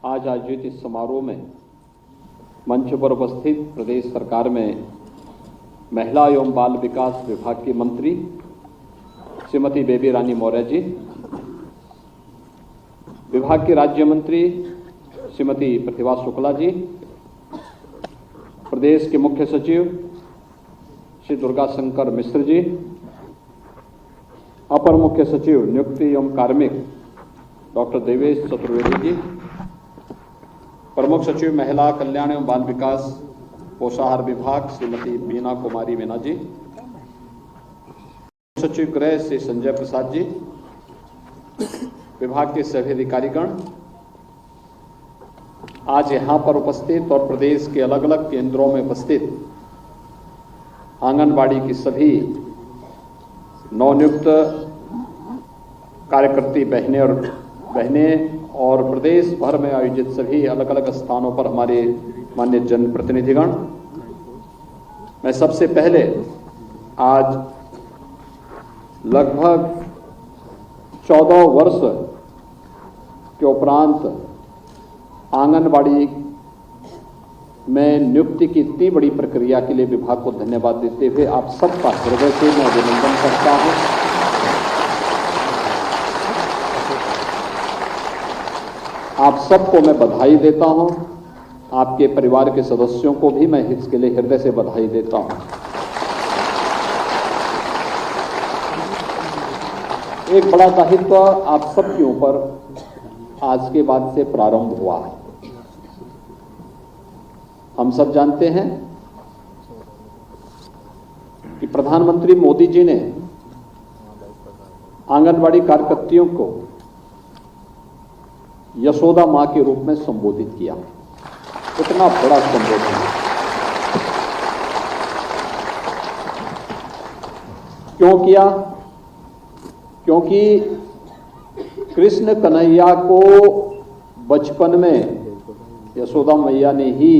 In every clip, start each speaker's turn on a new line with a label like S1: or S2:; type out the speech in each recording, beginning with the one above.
S1: आज आयोजित इस समारोह में मंच पर उपस्थित प्रदेश सरकार में महिला एवं बाल विकास विभाग की मंत्री श्रीमती बेबी रानी मौर्य जी, विभाग की राज्य मंत्री श्रीमती प्रतिभा शुक्ला जी, प्रदेश के मुख्य सचिव श्री दुर्गा शंकर मिश्र जी, अपर मुख्य सचिव नियुक्ति एवं कार्मिक डॉक्टर देवेश चतुर्वेदी जी, प्रमुख सचिव महिला कल्याण एवं बाल विकास पोषाहार विभाग श्रीमती बीना कुमारी मीना जी, सचिव गृह श्री संजय प्रसाद जी, विभाग के सभी अधिकारीगण आज यहाँ पर उपस्थित और प्रदेश के अलग अलग केंद्रों में उपस्थित आंगनबाड़ी की सभी नवनियुक्त कार्यकर्ती बहनें और प्रदेश भर में आयोजित सभी अलग अलग स्थानों पर हमारे माननीय जनप्रतिनिधिगण, मैं सबसे पहले आज लगभग 14 वर्ष के उपरांत आंगनबाड़ी में नियुक्ति की इतनी बड़ी प्रक्रिया के लिए विभाग को धन्यवाद देते हुए आप सबका हृदय से मैं अभिनंदन करता हूं। आप सबको मैं बधाई देता हूं। आपके परिवार के सदस्यों को भी मैं इसके लिए हृदय से बधाई देता हूं। एक बड़ा दायित्व आप सबके ऊपर आज के बाद से प्रारंभ हुआ है। हम सब जानते हैं कि प्रधानमंत्री मोदी जी ने आंगनबाड़ी कार्यकर्तियों को यशोदा मां के रूप में संबोधित किया। इतना बड़ा संबोधन क्यों किया? क्योंकि कृष्ण कन्हैया को बचपन में यशोदा मैया ने ही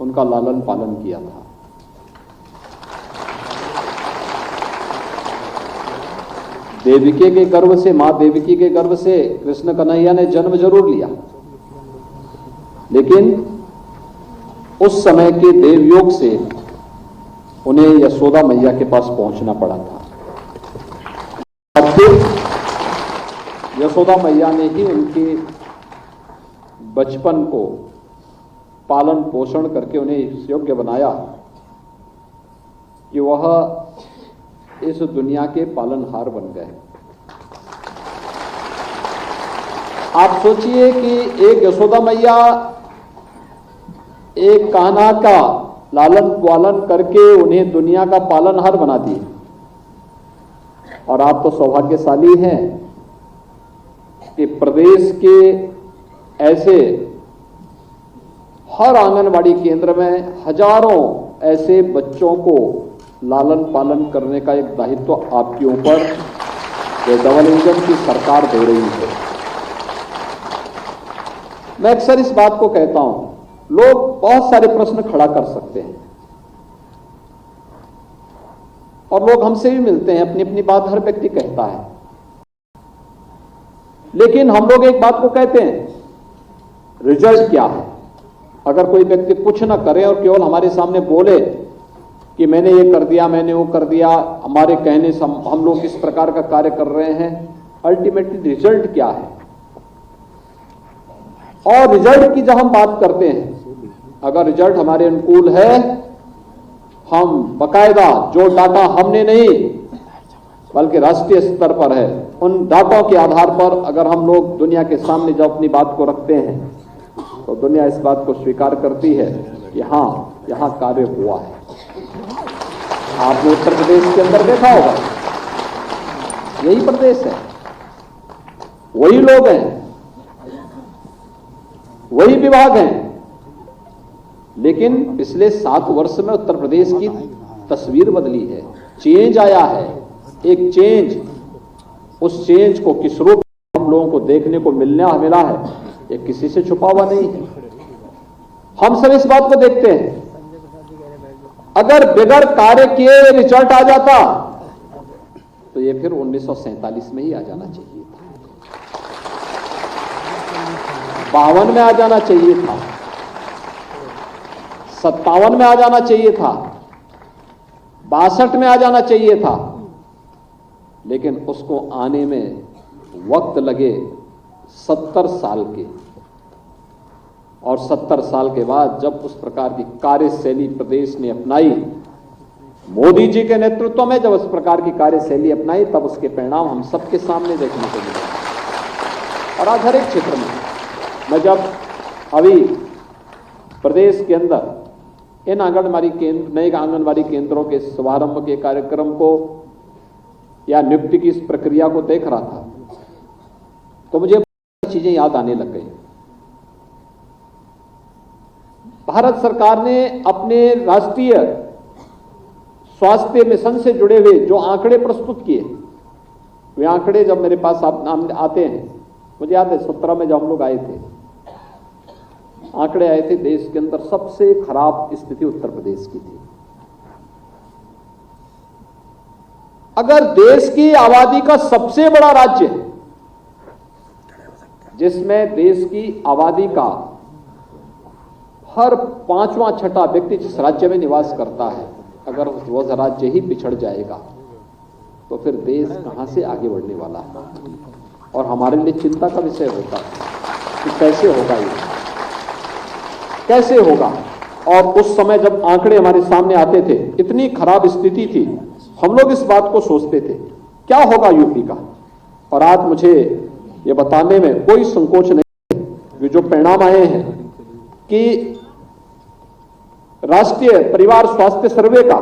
S1: उनका लालन पालन किया था। देवकी के गर्भ से, मां देवकी के गर्भ से कृष्ण कन्हैया ने जन्म जरूर लिया, लेकिन उस समय के देवयोग से उन्हें यशोदा मैया के पास पहुंचना पड़ा था। और फिर यशोदा मैया ने ही उनके बचपन को पालन पोषण करके उन्हें इस योग्य बनाया कि वह इस दुनिया के पालनहार बन गए। आप सोचिए कि एक यशोदा मैया एक कान्हा का लालन पालन करके उन्हें दुनिया का पालनहार बना दिए, और आप तो सौभाग्यशाली हैं कि प्रदेश के ऐसे हर आंगनबाड़ी केंद्र में हजारों ऐसे बच्चों को लालन पालन करने का एक दायित्व आपके ऊपर डबल इंजन की सरकार दे रही है। मैं अक्सर इस बात को कहता हूं, लोग बहुत सारे प्रश्न खड़ा कर सकते हैं और लोग हमसे भी मिलते हैं, अपनी अपनी बात हर व्यक्ति कहता है, लेकिन हम लोग एक बात को कहते हैं, रिजल्ट क्या है? अगर कोई व्यक्ति कुछ ना करे और केवल हमारे सामने बोले कि मैंने ये कर दिया, मैंने वो कर दिया, हमारे कहने से हम लोग इस प्रकार का कार्य कर रहे हैं, अल्टीमेटली रिजल्ट क्या है? और रिजल्ट की जब हम बात करते हैं, अगर रिजल्ट हमारे अनुकूल है, हम बकायदा जो डाटा हमने नहीं बल्कि राष्ट्रीय स्तर पर है, उन डाटों के आधार पर अगर हम लोग दुनिया के सामने जब अपनी बात को रखते हैं तो दुनिया इस बात को स्वीकार करती है कि हाँ, यहां कार्य हुआ है। आपने उत्तर प्रदेश के अंदर देखा होगा, यही प्रदेश है, वही लोग हैं, वही विभाग हैं, लेकिन पिछले 7 वर्ष में उत्तर प्रदेश की तस्वीर बदली है, चेंज आया है। एक चेंज, उस चेंज को किस रूप में हम लोगों को देखने को मिला है, ये किसी से छुपा हुआ नहीं है। हम सब इस बात को देखते हैं। अगर बगैर कार्य किए रिजल्ट आ जाता तो ये फिर 1947 में ही आ जाना चाहिए था। 52 में आ जाना चाहिए था, 57 में आ जाना चाहिए था, 62 में आ जाना चाहिए था, लेकिन उसको आने में वक्त लगे 70 साल के। और 70 साल के बाद जब उस प्रकार की कार्यशैली प्रदेश ने अपनाई, मोदी जी के नेतृत्व में जब उस प्रकार की कार्यशैली अपनाई, तब उसके परिणाम हम सबके सामने देखने को मिले। और आज हर एक क्षेत्र में मैं जब अभी प्रदेश के अंदर इन आंगनबाड़ी केंद्र, नए आंगनबाड़ी केंद्रों के शुभारंभ के कार्यक्रम को या नियुक्ति की इस प्रक्रिया को देख रहा था, तो मुझे चीजें याद आने लग गई। भारत सरकार ने अपने राष्ट्रीय स्वास्थ्य मिशन से जुड़े हुए जो आंकड़े प्रस्तुत किए, वे आंकड़े जब मेरे पास आते हैं, मुझे याद है 17 में जब हम लोग आए थे, आंकड़े आए थे, देश के अंदर सबसे खराब स्थिति उत्तर प्रदेश की थी। अगर देश की आबादी का सबसे बड़ा राज्य है, जिसमें देश की आबादी का हर 5वां 6ठा व्यक्ति जिस राज्य में निवास करता है, अगर वह राज्य ही पिछड़ जाएगा तो फिर देश कहां से आगे बढ़ने वाला है। और हमारे लिए चिंता का विषय होता है कि कैसे होगा, ये कैसे होगा। और उस समय जब आंकड़े हमारे सामने आते थे, इतनी खराब स्थिति थी, हम लोग इस बात को सोचते थे क्या होगा यूपी का। और आज मुझे ये बताने में कोई संकोच नहीं है कि जो परिणाम आए हैं कि राष्ट्रीय परिवार स्वास्थ्य सर्वे का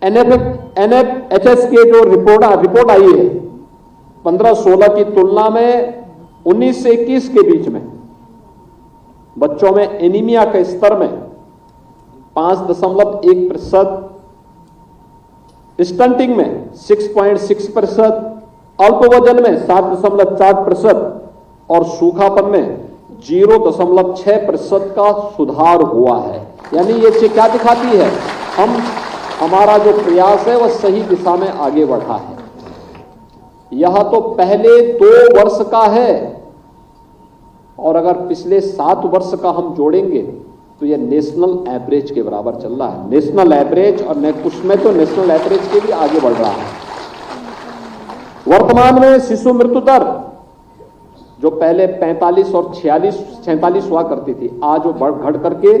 S1: NFHS के जो रिपोर्ट आई है, 15-16 की तुलना में 19 से 21 के बीच में बच्चों में एनीमिया के स्तर में 5.1%, स्टंटिंग में 6.6%, अल्प वजन में 7.4% और सूखापन में 0.6% का सुधार हुआ है। यानी ये क्या दिखाती है, हमारा जो प्रयास है वह सही दिशा में आगे बढ़ा है। यह तो पहले 2 वर्ष का है, और अगर पिछले 7 वर्ष का हम जोड़ेंगे तो यह नेशनल एवरेज के बराबर चल रहा है। नेशनल एवरेज, और उसमें तो नेशनल एवरेज के भी आगे बढ़ रहा है। वर्तमान में शिशु मृत्यु दर जो पहले 45 और 46 हुआ करती थी, आज वो घट करके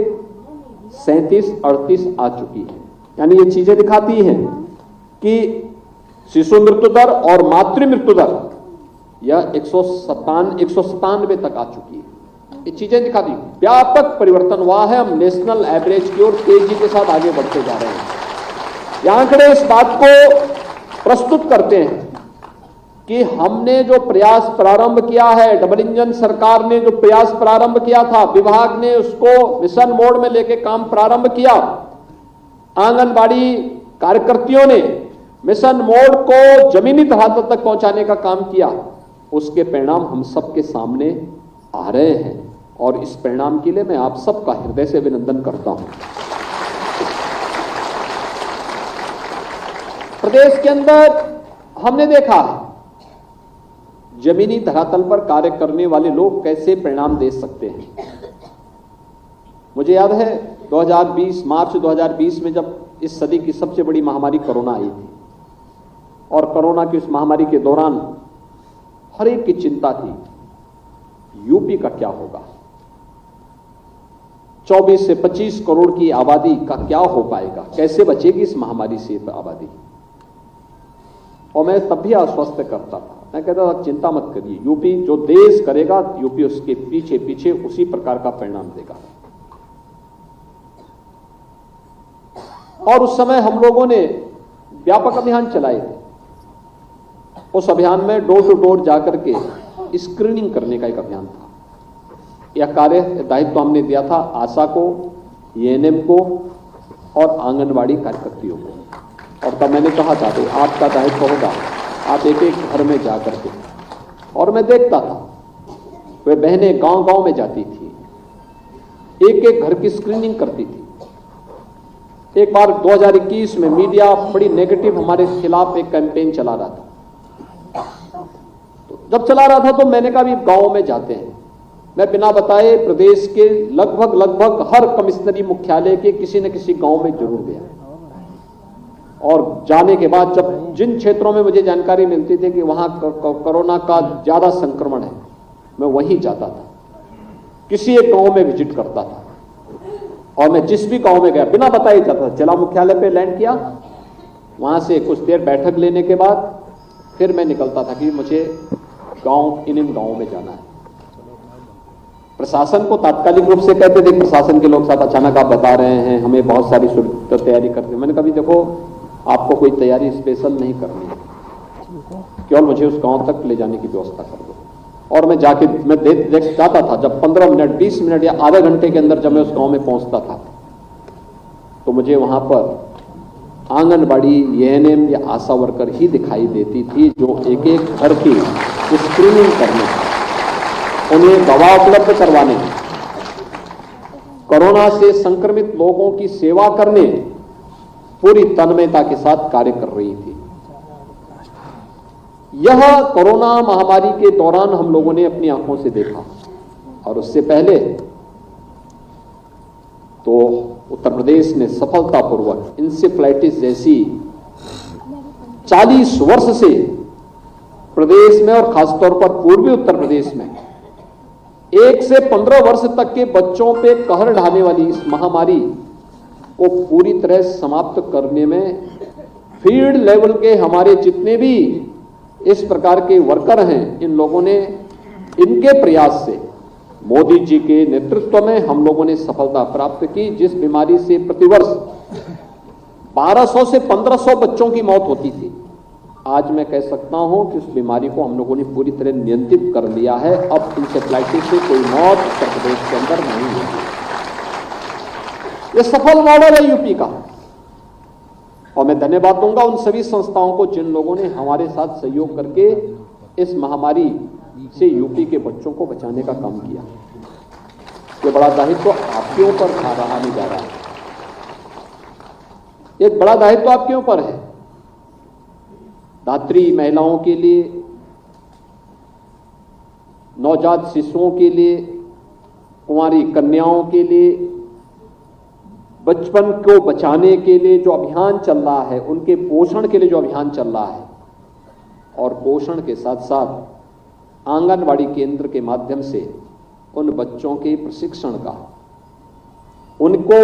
S1: 37-38 आ चुकी है। यानी ये चीजें दिखाती हैं कि शिशु मृत्यु दर और मातृ मृत्यु दर यह 197 तक आ चुकी है। ये चीजें दिखाती, व्यापक परिवर्तन हुआ है। हम नेशनल एवरेज की ओर तेजी के साथ आगे बढ़ते जा रहे हैं। यह आंकड़े इस बात को प्रस्तुत करते हैं कि हमने जो प्रयास प्रारंभ किया है, डबल इंजन सरकार ने जो प्रयास प्रारंभ किया था, विभाग ने उसको मिशन मोड में लेके काम प्रारंभ किया, आंगनबाड़ी कार्यकर्तियों ने मिशन मोड को जमीनी धरातल तक पहुंचाने का काम किया, उसके परिणाम हम सबके सामने आ रहे हैं। और इस परिणाम के लिए मैं आप सबका हृदय से अभिनंदन करता हूं। प्रदेश के अंदर हमने देखा है जमीनी धरातल पर कार्य करने वाले लोग कैसे परिणाम दे सकते हैं। मुझे याद है 2020 मार्च 2020 में जब इस सदी की सबसे बड़ी महामारी कोरोना आई थी, और कोरोना की उस महामारी के दौरान हर एक की चिंता थी यूपी का क्या होगा, 24 से 25 करोड़ की आबादी का क्या हो पाएगा, कैसे बचेगी इस महामारी से आबादी। और मैं तब भी आश्वस्त करता था, मैं कहता था चिंता मत करिए, यूपी जो देश करेगा, यूपी उसके पीछे पीछे उसी प्रकार का परिणाम देगा। और उस समय हम लोगों ने व्यापक अभियान चलाए थे। उस अभियान में डोर टू डोर जाकर के स्क्रीनिंग करने का एक अभियान था। यह कार्य दायित्व हमने दिया था आशा को, एएनएम को और आंगनबाड़ी कार्यकर्तियों को। और तब मैंने कहा था कि आपका दायित्व होगा, आप एक एक घर में जाकर के। और मैं देखता था वे बहनें गांव गांव में जाती थी, एक एक घर की स्क्रीनिंग करती थी। एक बार 2021 में मीडिया बड़ी नेगेटिव हमारे खिलाफ एक कैंपेन चला रहा था। तो जब चला रहा था तो मैंने कहा भी गांव में जाते हैं। मैं बिना बताए प्रदेश के लगभग हर कमिश्नरी मुख्यालय के किसी न किसी गांव में जरूर गया, और जाने के बाद जब जिन क्षेत्रों में मुझे जानकारी मिलती थी कि वहां कोरोना का ज्यादा संक्रमण है, मैं वहीं जाता था, किसी एक गांव में विजिट करता था, और मैं जिस भी गांव में गया बिना बताए जाता था। जिला मुख्यालय पे लैंड किया, वहां से कुछ देर बैठक लेने के बाद फिर मैं निकलता था कि मुझे गांव इन गांवों में जाना है। प्रशासन को तात्कालिक रूप से कहते थे, प्रशासन के लोग साहब अचानक आप बता रहे हैं हमें बहुत सारी तैयारी करते। मैंने कहा देखो आपको कोई तैयारी स्पेशल नहीं करनी है, केवल मुझे उस गांव तक ले जाने की व्यवस्था कर दो। और मैं जाके मैं देख जाता था, जब 15 मिनट 20 मिनट या आधे घंटे के अंदर जब मैं उस गांव में पहुंचता था तो मुझे वहां पर आंगनबाड़ी, एएनएम या आशा वर्कर ही दिखाई देती थी, जो एक एक घर की स्क्रीनिंग करने, उन्हें दवा उपलब्ध करवाने, कोरोना से संक्रमित लोगों की सेवा करने पूरी तन्मयता के साथ कार्य कर रही थी। यह कोरोना महामारी के दौरान हम लोगों ने अपनी आंखों से देखा, और उससे पहले तो उत्तर प्रदेश ने सफलतापूर्वक इंसेफ्लाइटिस जैसी 40 वर्ष से प्रदेश में और खासतौर पर पूर्वी उत्तर प्रदेश में 1 से 15 वर्ष तक के बच्चों पे कहर ढाने वाली इस महामारी को पूरी तरह समाप्त करने में फील्ड लेवल के हमारे जितने भी इस प्रकार के वर्कर हैं, इन लोगों ने, इनके प्रयास से, मोदी जी के नेतृत्व में हम लोगों ने सफलता प्राप्त की। जिस बीमारी से प्रतिवर्ष 1200 से 1500 बच्चों की मौत होती थी, आज मैं कह सकता हूं कि उस बीमारी को हम लोगों ने पूरी तरह नियंत्रित कर लिया है। अब इंसेफ्लाइटिस से कोई मौत उत्तर प्रदेश के अंदर नहीं होती। यह सफल मॉडल है यूपी का, और मैं धन्यवाद दूंगा उन सभी संस्थाओं को जिन लोगों ने हमारे साथ सहयोग करके इस महामारी से यूपी के बच्चों को बचाने का काम किया। ये बड़ा दायित्व आपके ऊपर रहा नहीं जा रहा है, एक बड़ा दायित्व आपके ऊपर है। धात्री महिलाओं के लिए, नवजात शिशुओं के लिए, कुंवारी कन्याओं के लिए, बचपन को बचाने के लिए जो अभियान चल रहा है, उनके पोषण के लिए जो अभियान चल रहा है, और पोषण के साथ साथ आंगनबाड़ी केंद्र के माध्यम से उन बच्चों के प्रशिक्षण का, उनको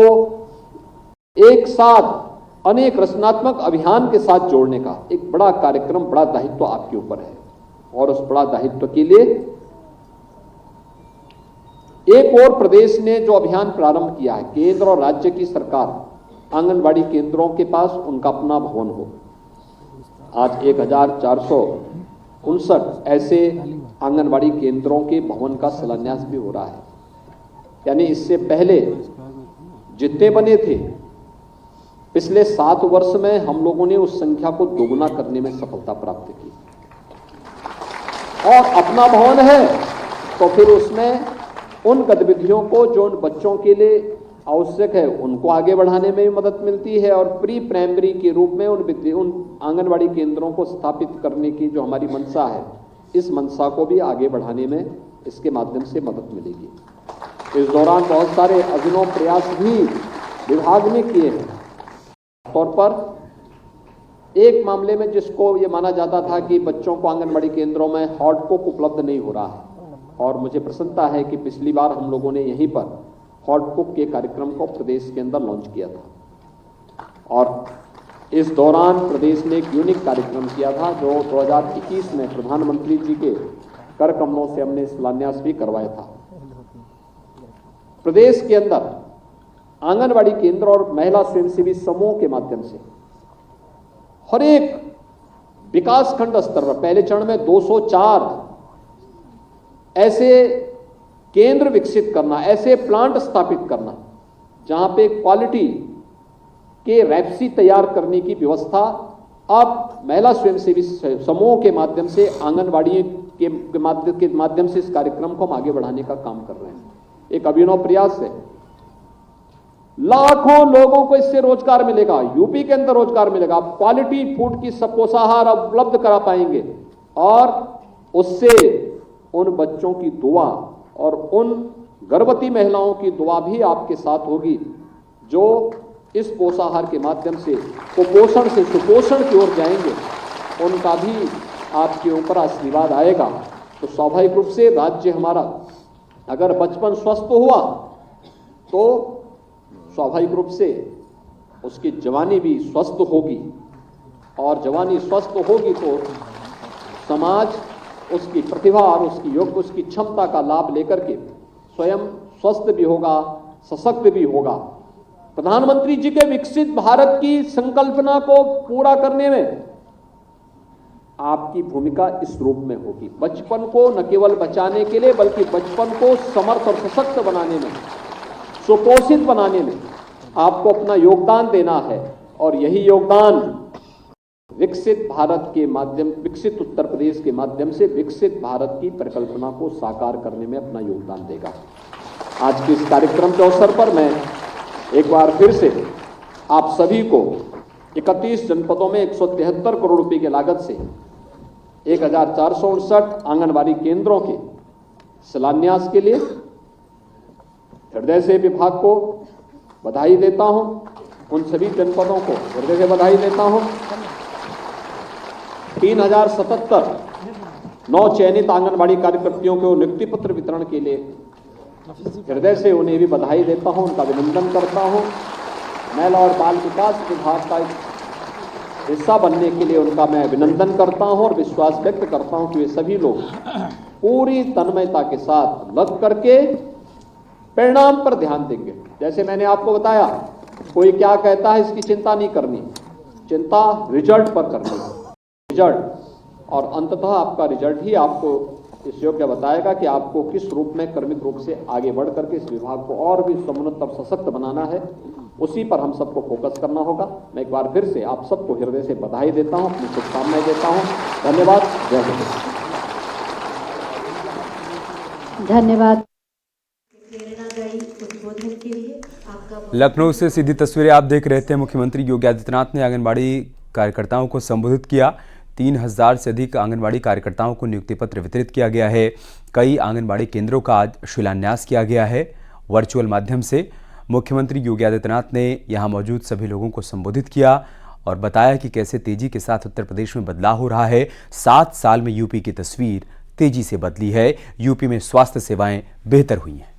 S1: एक साथ अनेक रचनात्मक अभियान के साथ जोड़ने का एक बड़ा कार्यक्रम, बड़ा दायित्व आपके ऊपर है। और उस बड़ा दायित्व के लिए एक और प्रदेश ने जो अभियान प्रारंभ किया है, केंद्र और राज्य की सरकार आंगनबाड़ी केंद्रों के पास उनका अपना भवन हो। आज 1459 ऐसे आंगनबाड़ी केंद्रों के भवन का शिलान्यास भी हो रहा है। यानी इससे पहले जितने बने थे, पिछले 7 वर्ष में हम लोगों ने उस संख्या को दोगुना करने में सफलता प्राप्त की। और अपना भवन है तो फिर उसमें उन गतिविधियों को जो उन बच्चों के लिए आवश्यक है उनको आगे बढ़ाने में भी मदद मिलती है, और प्री प्राइमरी के रूप में उन आंगनबाड़ी केंद्रों को स्थापित करने की जो हमारी मंशा है, इस मंशा को भी आगे बढ़ाने में इसके माध्यम से मदद मिलेगी। इस दौरान बहुत सारे अभिनव प्रयास भी विभाग ने किए हैं। तौर पर एक मामले में जिसको ये माना जाता था कि बच्चों को आंगनबाड़ी केंद्रों में हॉटपॉट उपलब्ध नहीं हो रहा है, और मुझे प्रसन्नता है कि पिछली बार हम लोगों ने यहीं पर हॉटपॉट के कार्यक्रम को प्रदेश के अंदर लॉन्च किया था। और इस दौरान प्रदेश ने एक यूनिक कार्यक्रम किया था जो 2021 में प्रधानमंत्री जी के कर कमलों से हमने शिलान्यास भी करवाया था। प्रदेश के अंदर आंगनबाड़ी केंद्र और महिला स्वयंसेवी समूह के माध्यम से हर एक विकास खंड स्तर पर पहले चरण में 204 ऐसे केंद्र विकसित करना, ऐसे प्लांट स्थापित करना जहां पे क्वालिटी के रैप्सी तैयार करने की व्यवस्था अब महिला स्वयंसेवी समूह के माध्यम से, आंगनबाड़ी के माध्यम से इस कार्यक्रम को हम आगे बढ़ाने का काम कर रहे हैं। एक अभिनव प्रयास है। लाखों लोगों को इससे रोजगार मिलेगा, यूपी के अंदर रोजगार मिलेगा। क्वालिटी फूड की सब पोषाहार उपलब्ध करा पाएंगे, और उससे उन बच्चों की दुआ और उन गर्भवती महिलाओं की दुआ भी आपके साथ होगी जो इस पोषाहार के माध्यम से कुपोषण से सुपोषण की ओर जाएंगे, उनका भी आपके ऊपर आशीर्वाद आएगा। तो स्वाभाविक रूप से राज्य हमारा अगर बचपन स्वस्थ हुआ तो स्वाभाविक रूप से उसकी जवानी भी स्वस्थ होगी, और जवानी स्वस्थ होगी तो समाज उसकी प्रतिभा और उसकी योग्य उसकी क्षमता का लाभ लेकर के स्वयं स्वस्थ भी होगा, सशक्त भी होगा। प्रधानमंत्री जी के विकसित भारत की संकल्पना को पूरा करने में आपकी भूमिका इस रूप में होगी। बचपन को न केवल बचाने के लिए बल्कि बचपन को समर्थ और सशक्त बनाने में, सुपोषित बनाने में आपको अपना योगदान देना है, और यही योगदान विकसित भारत के माध्यम, विकसित उत्तर प्रदेश के माध्यम से विकसित भारत की परिकल्पना को साकार करने में अपना योगदान देगा। आज के इस कार्यक्रम के अवसर पर मैं एक बार फिर से आप सभी को 31 जनपदों में 173 करोड़ रुपए की लागत से 1459 आंगनबाड़ी केंद्रों के शिलान्यास के लिए हृदय से विभाग को बधाई देता हूं। उन सभी जनपदों को हृदय से बधाई देता हूं। 3077 नौ चयनित आंगनबाड़ी कार्यकर्तियों को नियुक्ति पत्र वितरण के लिए हृदय से उन्हें भी बधाई देता हूं, उनका अभिनंदन करता हूं। महिला और बाल विकास विभाग का हिस्सा बनने के लिए उनका मैं अभिनंदन करता हूं और विश्वास व्यक्त करता हूं कि वे सभी लोग पूरी तन्मयता के साथ लग करके परिणाम पर ध्यान देंगे। जैसे मैंने आपको बताया, कोई क्या कहता है इसकी चिंता नहीं करनी, चिंता रिजल्ट पर करनी है। रिजल्ट और अंततः आपका रिजल्ट ही आपको इस योग्य बताएगा कि आपको किस रूप में क्रमिक रूप से आगे बढ़ करके इस विभाग को और भी समुन्नत और सशक्त बनाना है। उसी पर हम सबको फोकस करना होगा। मैं एक बार फिर से आप सबको हृदय से बधाई देता हूं, अपनी शुभकामनाएं देता हूं। धन्यवाद। जय हिंद।
S2: धन्यवाद।
S3: लखनऊ से सीधी तस्वीरें आप देख रहे थे। मुख्यमंत्री योगी आदित्यनाथ ने आंगनबाड़ी कार्यकर्ताओं को संबोधित किया। 3000 से अधिक आंगनबाड़ी कार्यकर्ताओं को नियुक्ति पत्र वितरित किया गया है। कई आंगनबाड़ी केंद्रों का आज शिलान्यास किया गया है वर्चुअल माध्यम से। मुख्यमंत्री योगी आदित्यनाथ ने यहां मौजूद सभी लोगों को संबोधित किया और बताया कि कैसे तेजी के साथ उत्तर प्रदेश में बदलाव हो रहा है। 7 साल में यूपी की तस्वीर तेजी से बदली है। यूपी में स्वास्थ्य सेवाएं बेहतर हुई हैं।